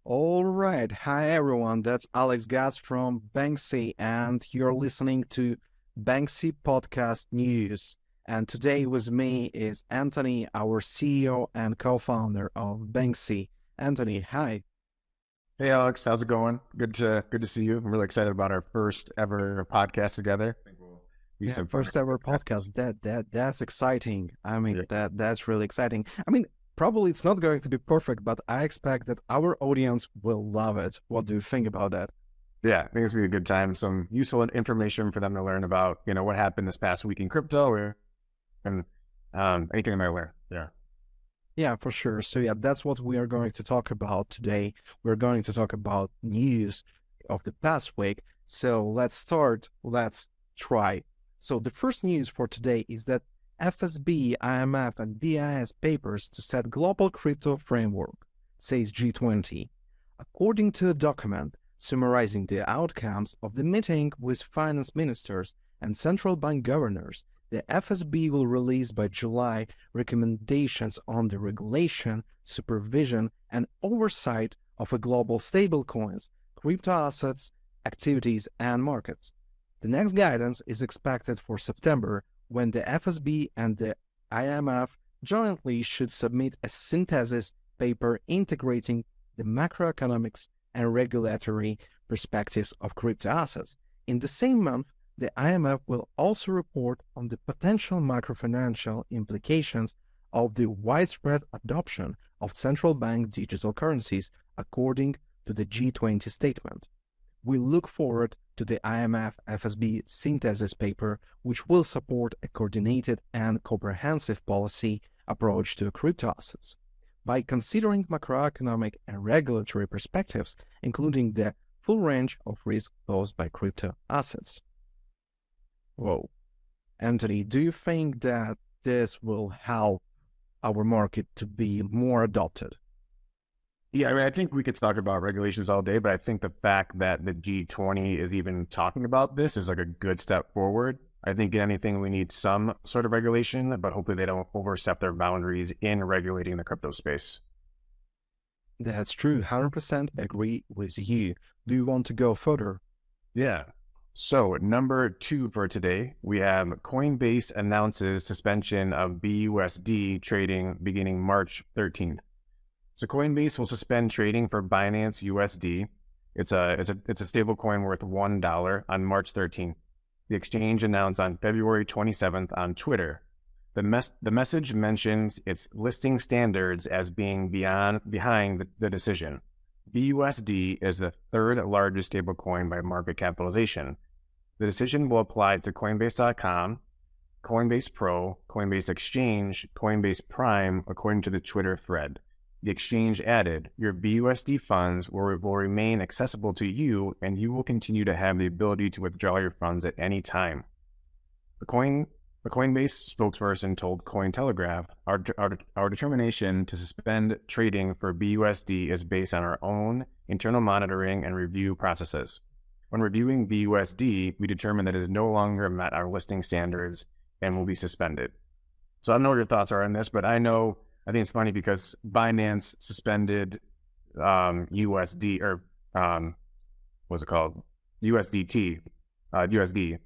All right. Hi, everyone. That's Alex Gas from Banxe, and you're listening to Banxe Podcast News. And today with me is Anthony, our CEO and co-founder of Banxe. Anthony, hi. Hey Alex, how's it going? Good to see you. I'm really excited about our first ever podcast together. I think we'll be Yeah, some fun. first ever podcast. That's exciting. I mean, Yeah, that's really exciting. I mean, probably it's not going to be perfect, but I expect that our audience will love it. What do you think about that? yeah, I think it's gonna be a good time. Some useful information for them to learn about, what happened this past week in crypto, and anything they might learn. Yeah. Yeah, for sure. So yeah, that's what we are going to talk about today. We're going to talk about news of the past week. So let's start. Let's try. So the first news for today is that FSB, IMF, and BIS papers to set global crypto framework, says G20. According to a document summarizing the outcomes of the meeting with finance ministers and central bank governors, the FSB will release by July recommendations on the regulation, supervision, and oversight of a global stablecoins, crypto assets, activities, and markets. The next guidance is expected for September when the FSB and the IMF jointly should submit a synthesis paper integrating the macroeconomics and regulatory perspectives of crypto assets. In the same month, the IMF will also report on the potential macrofinancial implications of the widespread adoption of central bank digital currencies, according to the G20 statement. We look forward to the IMF FSB synthesis paper, which will support a coordinated and comprehensive policy approach to crypto assets. By considering macroeconomic and regulatory perspectives, including the full range of risk posed by crypto assets. Whoa. Anthony, do you think that this will help our market to be more adopted? Yeah, I mean, I think we could talk about regulations all day, but I think the fact that the G20 is even talking about this is like a good step forward. I think in anything we need some sort of regulation, but hopefully they don't overstep their boundaries in regulating the crypto space. That's true. 100% agree with you. Do you want to go further? Yeah. So number 2 for today, we have Coinbase announces suspension of BUSD trading beginning March 13th. So Coinbase will suspend trading for Binance USD. It's a stable coin worth $1 on March 13th. The exchange announced on February 27th on Twitter. The message mentions its listing standards as being behind the decision. BUSD is the third largest stablecoin by market capitalization. The decision will apply to Coinbase.com, Coinbase Pro, Coinbase Exchange, Coinbase Prime, according to the Twitter thread. The exchange added, your BUSD funds will remain accessible to you, and you will continue to have the ability to withdraw your funds at any time. The Coinbase spokesperson told Cointelegraph, our determination to suspend trading for BUSD is based on our own internal monitoring and review processes. When reviewing BUSD, we determined that it has no longer met our listing standards and will be suspended. So I don't know what your thoughts are on this, but I think it's funny because Binance suspended USD or what's it called? USDT, USD.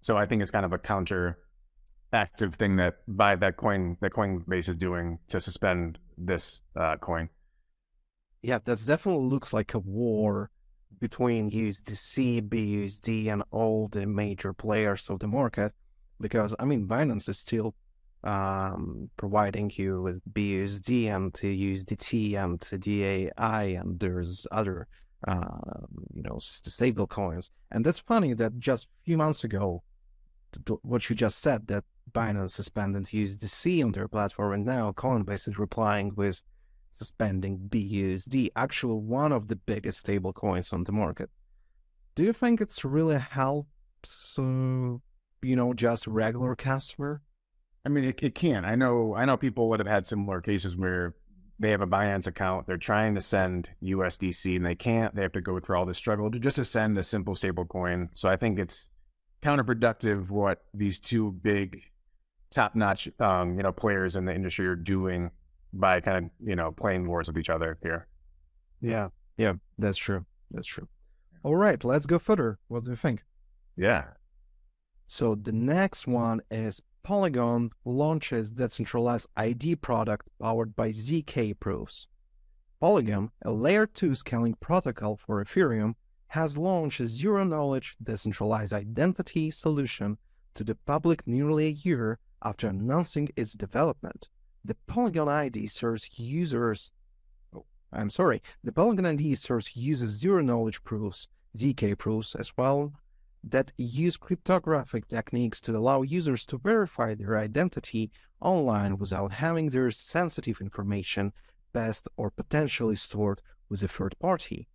So I think it's kind of a counter-active thing that Coinbase is doing to suspend this coin. Yeah, that definitely looks like a war between USDC, BUSD, and all the major players of the market. Because, I mean, Binance is still providing you with BUSD and USDT and DAI, and there's other, stable coins. And that's funny that just a few months ago, what you just said, that Binance suspended USDC on their platform, and now Coinbase is replying with suspending BUSD, actually one of the biggest stable coins on the market. Do you think it's really helps, just regular customer? I mean, it can. I know people would have had similar cases where they have a Binance account, they're trying to send USDC and they can't. They have to go through all this struggle to just to send a simple stable coin. So I think it's counterproductive what these two big top-notch players in the industry are doing by kind of playing wars with each other here. Yeah, Yeah, that's true. That's true. All right, let's go further. What do you think? Yeah. So the next one is Polygon launches decentralized ID product powered by ZK proofs. Polygon, a layer 2 scaling protocol for Ethereum, has launched a zero-knowledge decentralized identity solution to the public nearly a year after announcing its development. The Polygon ID serves users the Polygon ID serves uses zero-knowledge proofs, ZK proofs as well, that use cryptographic techniques to allow users to verify their identity online without having their sensitive information passed or potentially stored with a third party.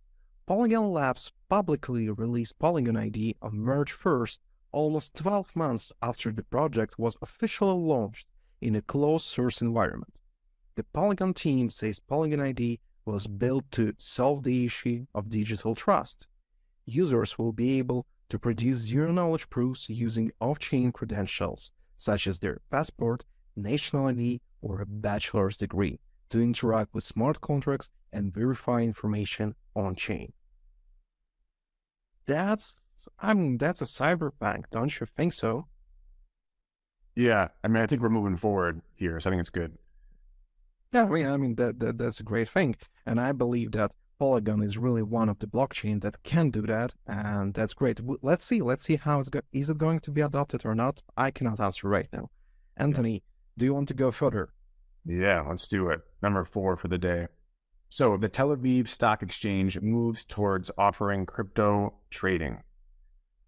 Polygon Labs publicly released Polygon ID on March 1st, almost 12 months after the project was officially launched in a closed source environment. The Polygon team says Polygon ID was built to solve the issue of digital trust. Users will be able to produce zero-knowledge proofs using off-chain credentials, such as their passport, national ID, or a bachelor's degree, to interact with smart contracts and verify information on-chain. That's a cyberpunk, don't you think so? Yeah. I mean, I think we're moving forward here, so I think it's good. Yeah, that's a great thing, and I believe that Polygon is really one of the blockchain that can do that, and that's great. Let's see how is it going to be adopted or not? I cannot answer right now. Anthony, do you want to go further? Yeah, let's do it. Number 4 for the day. So the Tel Aviv Stock Exchange moves towards offering crypto trading.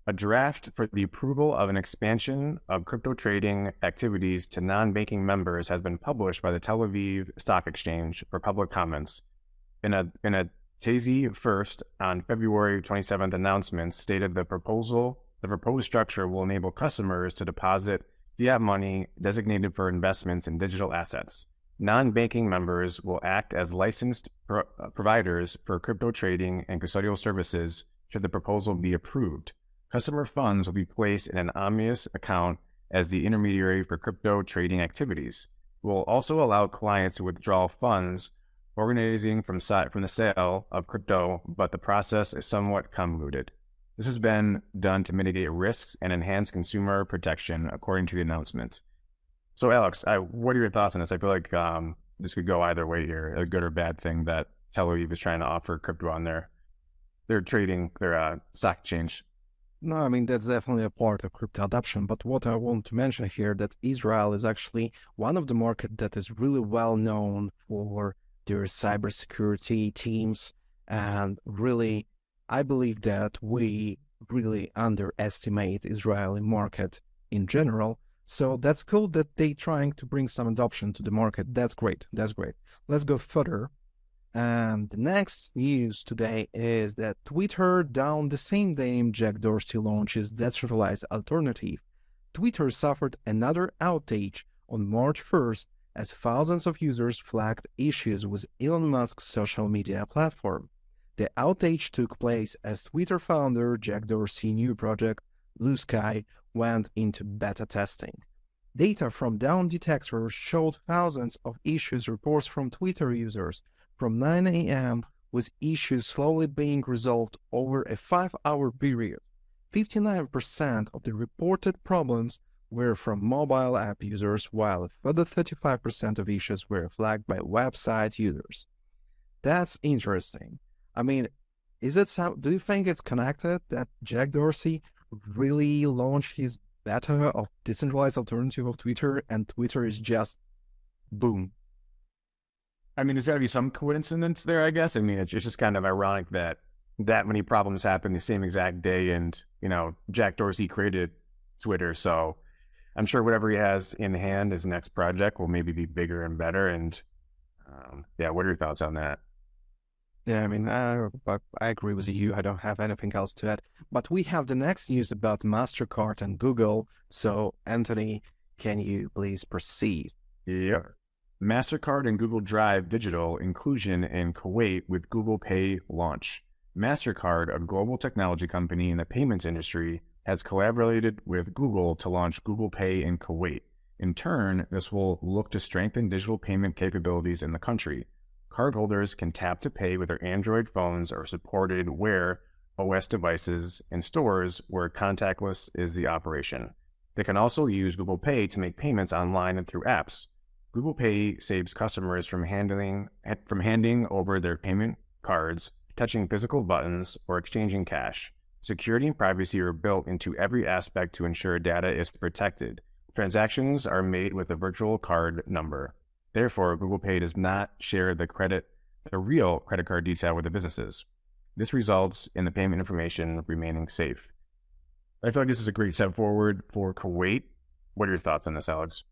A draft for the approval of an expansion of crypto trading activities to non-banking members has been published by the Tel Aviv Stock Exchange for public comments. In a Tezi first on February 27th announcement stated the proposed structure will enable customers to deposit fiat money designated for investments in digital assets. Non-banking members will act as licensed providers for crypto trading and custodial services should the proposal be approved. Customer funds will be placed in an Omnius account as the intermediary for crypto trading activities. It will also allow clients to withdraw funds organizing from the sale of crypto, but the process is somewhat convoluted. This has been done to mitigate risks and enhance consumer protection, according to the announcement. So, Alex, what are your thoughts on this? I feel like this could go either way here, a good or bad thing that Tel Aviv is trying to offer crypto on their trading, their stock exchange. No, that's definitely a part of crypto adoption. But what I want to mention here that Israel is actually one of the market that is really well known for their cybersecurity teams, and really, I believe that we really underestimate Israeli market in general. So that's cool that they trying to bring some adoption to the market. That's great. That's great. Let's go further. And the next news today is that Twitter, down the same day Jack Dorsey launches decentralized alternative. Twitter suffered another outage on March 1st as thousands of users flagged issues with Elon Musk's social media platform. The outage took place as Twitter founder Jack Dorsey's new project, Blue Sky, went into beta testing. Data from Down detectors showed thousands of issues reports from Twitter users from 9 a.m. with issues slowly being resolved over a 5-hour period. 59% of the reported problems were from mobile app users, while a further 35% of issues were flagged by website users. That's interesting. Do you think it's connected that Jack Dorsey really launched his beta of decentralized alternative of Twitter and Twitter is just boom? There's got to be some coincidence there, I guess. It's just kind of ironic that many problems happen the same exact day, and Jack Dorsey created Twitter, so I'm sure whatever he has in hand, his next project will maybe be bigger and better. And what are your thoughts on that? Yeah, I agree with you. I don't have anything else to add. But we have the next news about MasterCard and Google. So, Anthony, can you please proceed? Yeah. MasterCard and Google drive digital inclusion in Kuwait with Google Pay launch. MasterCard, a global technology company in the payments industry, has collaborated with Google to launch Google Pay in Kuwait. In turn, this will look to strengthen digital payment capabilities in the country. Cardholders can tap to pay with their Android phones or supported Wear OS devices in stores where contactless is the operation. They can also use Google Pay to make payments online and through apps. Google Pay saves customers from handing over their payment cards, touching physical buttons, or exchanging cash. Security and privacy are built into every aspect to ensure data is protected. Transactions are made with a virtual card number. Therefore, Google Pay does not share the real credit card detail with the businesses. This results in the payment information remaining safe. I feel like this is a great step forward for Kuwait. What are your thoughts on this, Alex?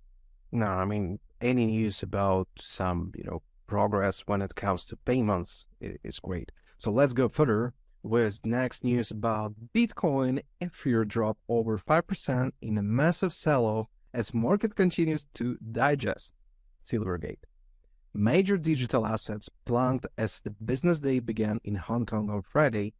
No, I mean, any news about some, progress when it comes to payments is great. So let's go further with next news about Bitcoin. Ethereum drop over 5% in a massive sell-off as market continues to digest Silvergate. Major digital assets plunged as the business day began in Hong Kong on Friday.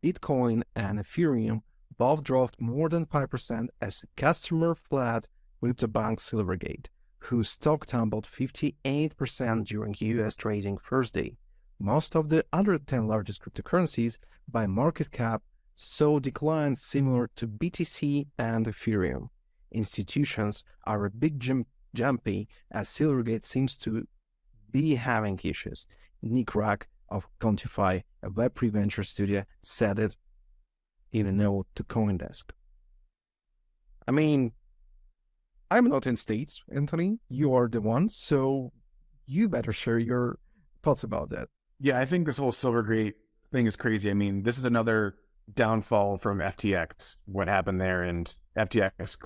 Bitcoin and Ethereum both dropped more than 5% as customer fled crypto bank Silvergate, whose stock tumbled 58% during US trading Thursday. Most of the other 10 largest cryptocurrencies by market cap saw declines similar to BTC and Ethereum. Institutions are a bit jumpy as Silvergate seems to be having issues. Nick Rack of Quantify, a Web3 venture studio, said it in a note to CoinDesk. I mean, I'm not in States, Anthony. You are the one, so you better share your thoughts about that. Yeah, I think this whole Silvergate thing is crazy. I mean, this is another downfall from FTX, what happened there. And FTX,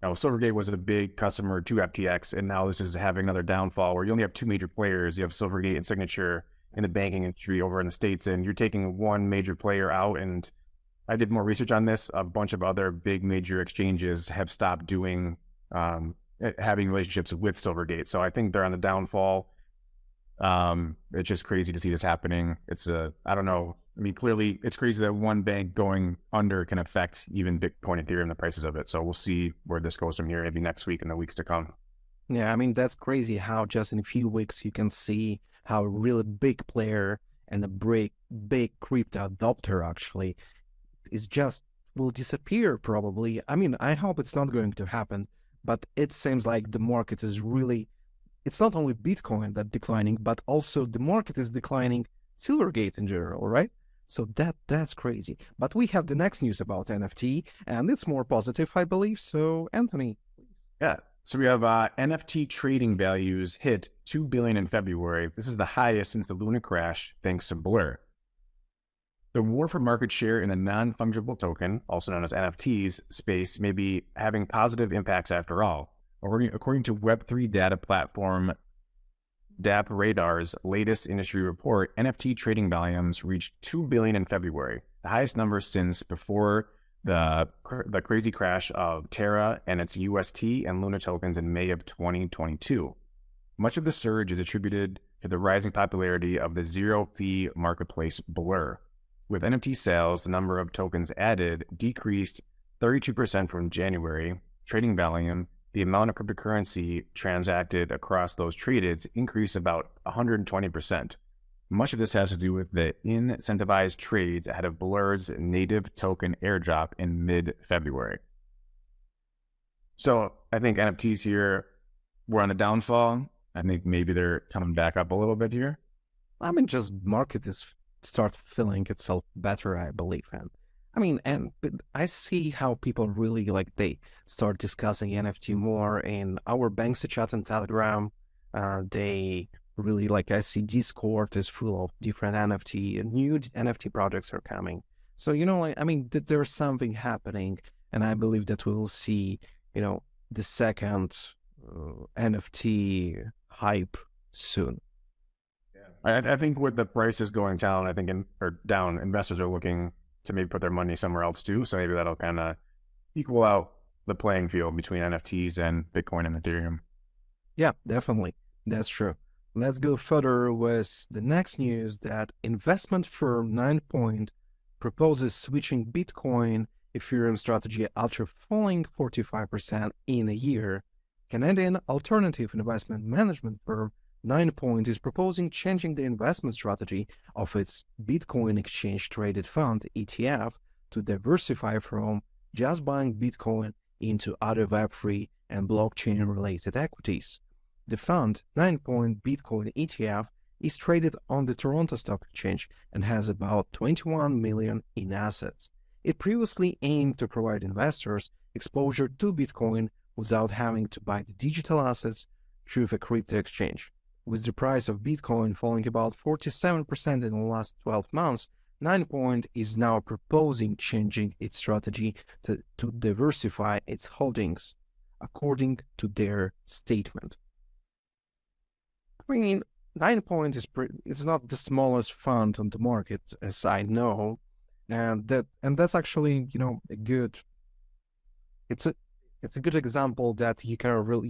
Silvergate was a big customer to FTX, and now this is having another downfall where you only have two major players. You have Silvergate and Signature in the banking industry over in the States, and you're taking one major player out. And I did more research on this. A bunch of other big major exchanges have stopped doing having relationships with Silvergate. So I think they're on the downfall. It's just crazy to see this happening. I don't know. I mean, clearly it's crazy that one bank going under can affect even Bitcoin and Ethereum, the prices of it. So we'll see where this goes from here, maybe next week and the weeks to come. Yeah, I mean, that's crazy how just in a few weeks you can see how a really big player and a big crypto adopter actually is just will disappear probably. I mean, I hope it's not going to happen, but it seems like the market is really, it's not only Bitcoin that's declining, but also the market is declining Silvergate in general, right? So that's crazy. But we have the next news about NFT, and it's more positive, I believe. So, Anthony. Yeah. So we have NFT trading values hit $2 billion in February. This is the highest since the Luna crash, thanks to Blur. The war for market share in the non-fungible token, also known as NFTs, space may be having positive impacts after all. According to Web3 data platform DApp Radar's latest industry report, NFT trading volumes reached $2 billion in February, the highest number since before the crazy crash of Terra and its UST and Luna tokens in May of 2022. Much of the surge is attributed to the rising popularity of the zero-fee marketplace Blur. With NFT sales, the number of tokens added decreased 32% from January. Trading volume, the amount of cryptocurrency transacted across those traded, increased about 120%. Much of this has to do with the incentivized trades ahead of Blur's native token airdrop in mid-February. So I think NFTs here were on a downfall. I think maybe they're coming back up a little bit here. I mean, just market is start feeling itself better, I believe. And I see how people really they start discussing NFT more in our Banxe chat and Telegram. They really I see Discord is full of different NFT and new NFT projects are coming. So, there's something happening, and I believe that we will see, the second NFT hype soon. I think with the prices going down, down, investors are looking to maybe put their money somewhere else too. So maybe that'll kind of equal out the playing field between NFTs and Bitcoin and Ethereum. Yeah, definitely. That's true. Let's go further with the next news that investment firm 9Point proposes switching Bitcoin Ethereum strategy after falling 45% in a year. Canadian alternative investment management firm 9point is proposing changing the investment strategy of its Bitcoin exchange traded fund ETF to diversify from just buying Bitcoin into other Web3 and blockchain related equities. The fund, 9point Bitcoin ETF, is traded on the Toronto Stock Exchange and has about 21 million in assets. It previously aimed to provide investors exposure to Bitcoin without having to buy the digital assets through the crypto exchange. With the price of Bitcoin falling about 47% in the last 12 months, 9point is now proposing changing its strategy to diversify its holdings, according to their statement. I mean, 9point is not the smallest fund on the market, as I know, and that's actually a good. It's a good example that you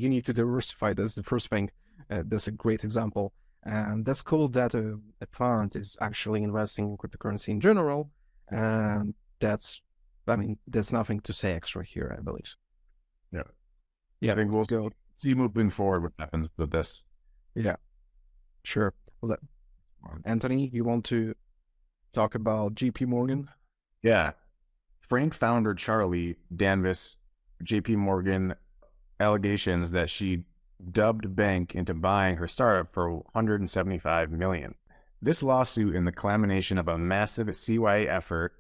need to diversify. That's the first thing. That's a great example, and that's cool that a fund is actually investing in cryptocurrency in general, and that's nothing to say extra here, I believe. Yeah. I think we'll see moving forward what happens with this. Yeah, sure. Well, Anthony, you want to talk about JP Morgan? Yeah. Frank founder Charlie Danvis, JP Morgan, allegations that she dubbed bank into buying her startup for $175 million. This lawsuit and the culmination of a massive CYA effort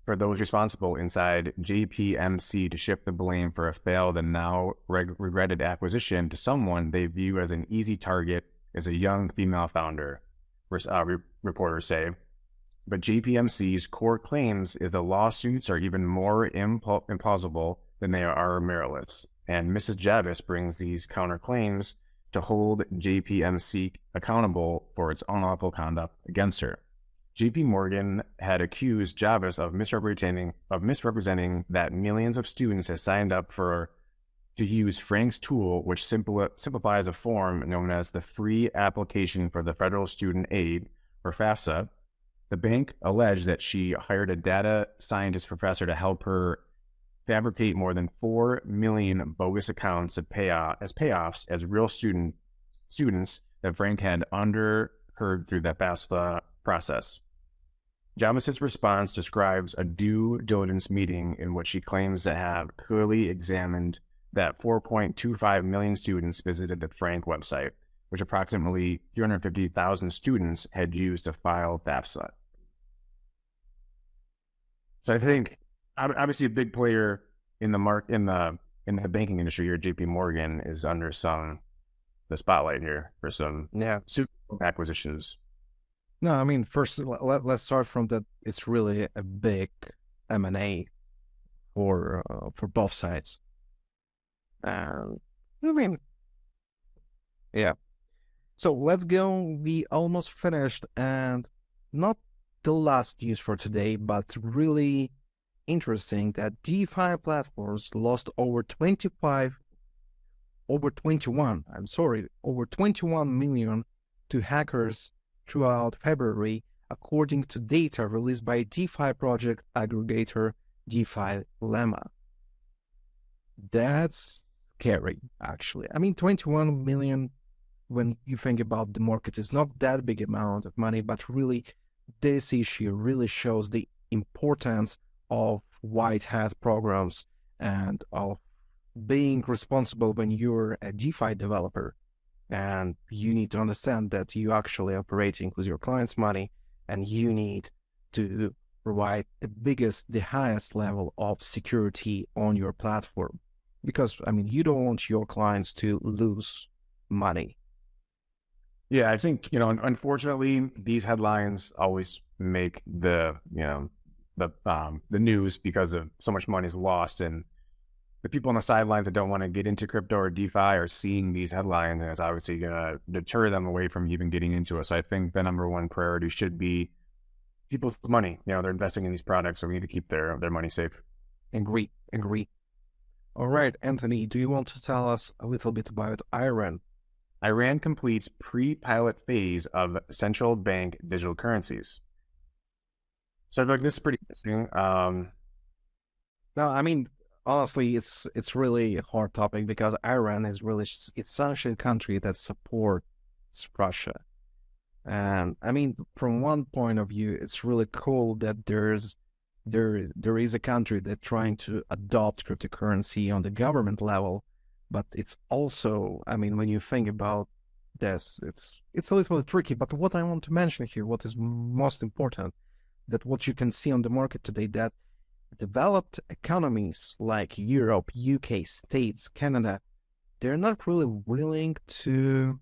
for those responsible inside JPMC to shift the blame for a failed and now regretted acquisition to someone they view as an easy target as a young female founder, reporters say. But JPMC's core claims is the lawsuits are even more implausible than they are meritless, and Mrs. Javis brings these counterclaims to hold JPMC accountable for its unlawful conduct against her. JP Morgan had accused Javis of misrepresenting that millions of students had signed up to use Frank's tool, which simplifies a form known as the Free Application for the Federal Student Aid, or FAFSA. The bank alleged that she hired a data scientist professor to help her fabricate more than 4 million bogus accounts as payoffs as real students that Frank had underheard through that FAFSA process. Javis's response describes a due diligence meeting in which she claims to have clearly examined that 4.25 million students visited the Frank website, which approximately 350,000 students had used to file FAFSA. So I think obviously a big player in the banking industry here, JP Morgan, is under the spotlight here for some acquisitions. No, I mean, first let's start from that. It's really a big M&A for both sides. I mean, yeah. So let's go. We almost finished, and not the last news for today, but really interesting that DeFi platforms lost over 21 million to hackers throughout February, according to data released by DeFi project aggregator DeFi Lemma. That's scary, actually. I mean, 21 million, when you think about the market, is not that big amount of money, but really this issue really shows the importance of white hat programs and of being responsible when you're a DeFi developer. And you need to understand that you actually operating with your client's money, and you need to provide the highest level of security on your platform. Because, I mean, you don't want your clients to lose money. Yeah, I think, unfortunately, these headlines always make the news because of so much money is lost, and the people on the sidelines that don't want to get into crypto or DeFi are seeing these headlines, and it's obviously going to deter them away from even getting into it. So I think the number one priority should be people's money. They're investing in these products, so we need to keep their money safe. Agree. All right, Anthony, do you want to tell us a little bit about Iran? Iran completes pre-pilot phase of central bank digital currencies. So I feel like this is pretty interesting. No, I mean, honestly, it's really a hard topic because Iran is really it's such a country that support it's Russia. And I mean, from one point of view, it's really cool that there is a country that trying to adopt cryptocurrency on the government level, but it's also, I mean, when you think about this, it's a little bit tricky. But what I want to mention here, what is most important, that what you can see on the market today, that developed economies like Europe, UK, States, Canada, they're not really willing to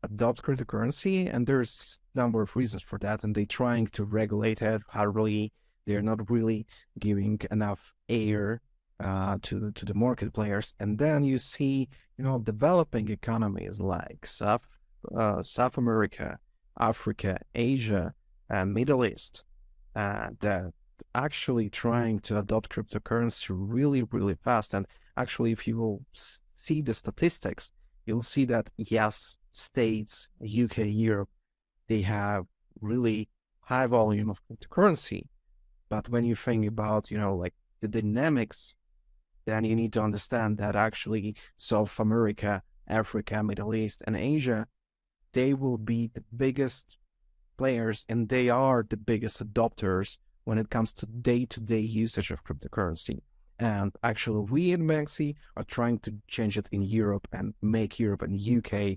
adopt cryptocurrency, and there's a number of reasons for that, and they're trying to regulate it hardly. They're not really giving enough air to the market players. And then you see, developing economies like South America, Africa, Asia, and Middle East that actually trying to adopt cryptocurrency really, really fast. And actually, if you will see the statistics, you'll see that yes, States, UK, Europe, they have really high volume of cryptocurrency. But when you think about, like the dynamics, then you need to understand that actually South America, Africa, Middle East, and Asia, they will be the biggest players, and they are the biggest adopters when it comes to day-to-day usage of cryptocurrency. And actually, we in Banxe are trying to change it in Europe and make Europe and UK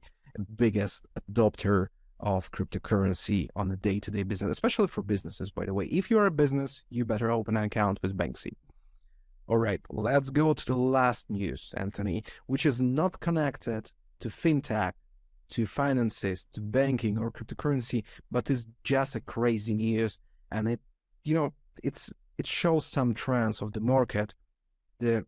biggest adopter of cryptocurrency on a day-to-day business, especially for businesses, by the way. If you're a business, you better open an account with Banxe. All right, let's go to the last news, Anthony, which is not connected to fintech, to finances, to banking or cryptocurrency, but is just a crazy news. And it shows some trends of the market. The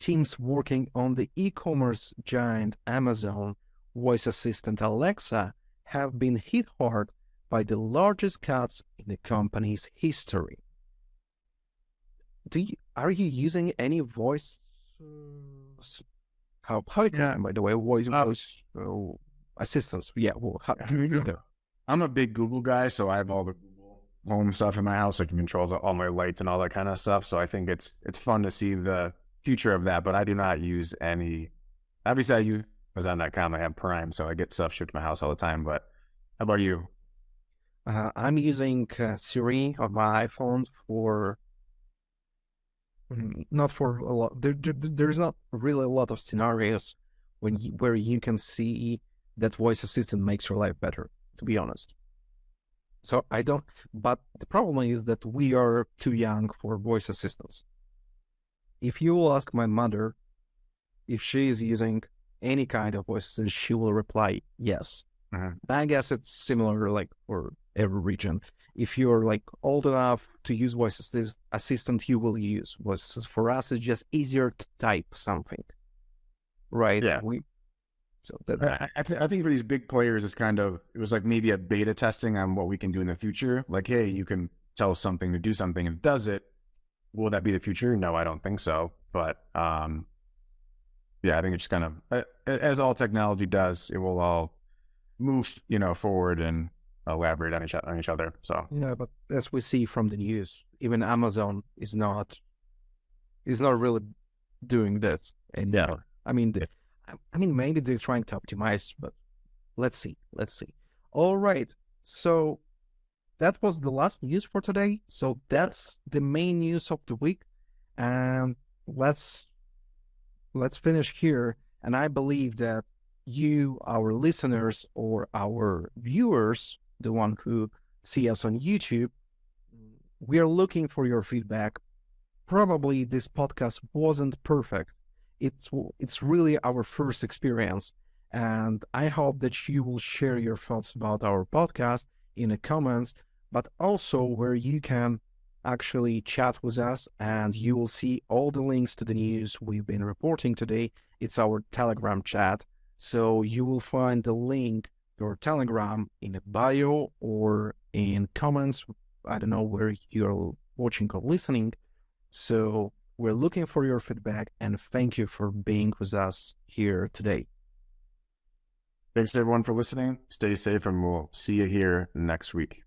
teams working on the e-commerce giant Amazon voice assistant Alexa have been hit hard by the largest cuts in the company's history. Are you using any voice? How by the way, voice assistants? Yeah, well, I'm a big Google guy, so I have all the Google Home stuff in my house. I can control all my lights and all that kind of stuff. So I think it's fun to see the future of that. But I do not use any. Obviously, I use Amazon.com. I have Prime, so I get stuff shipped to my house all the time. But how about you? I'm using Siri on my iPhone for not for a lot. There's not really a lot of scenarios where you can see that voice assistant makes your life better, to be honest. So I don't, but the problem is that we are too young for voice assistants. If you will ask my mother if she is using any kind of voice assistant, she will reply yes. I guess it's similar like for every region. If you're like old enough to use voice assistant, you will use voice assistant. For us, it's just easier to type something, right? Yeah. I think for these big players, it was like maybe a beta testing on what we can do in the future. Like, hey, you can tell something to do something and it does it. Will that be the future? No, I don't think so. But yeah, I think it's just kind of, as all technology does, it will all move, forward and elaborate on each other. So yeah, but as we see from the news, even Amazon is not really doing this anymore. Yeah. I mean, maybe they're trying to optimize, but let's see. All right. So that was the last news for today. So that's the main news of the week. And let's finish here. And I believe that you, our listeners, or our viewers, the one who see us on YouTube, we are looking for your feedback. Probably this podcast wasn't perfect. It's really our first experience, and I hope that you will share your thoughts about our podcast in the comments, but also where you can actually chat with us, and you will see all the links to the news we've been reporting today. It's our Telegram chat, so you will find the link to our Telegram in the bio or in comments. I don't know where you're watching or listening. So we're looking for your feedback, and thank you for being with us here today. Thanks to everyone for listening. Stay safe, and we'll see you here next week.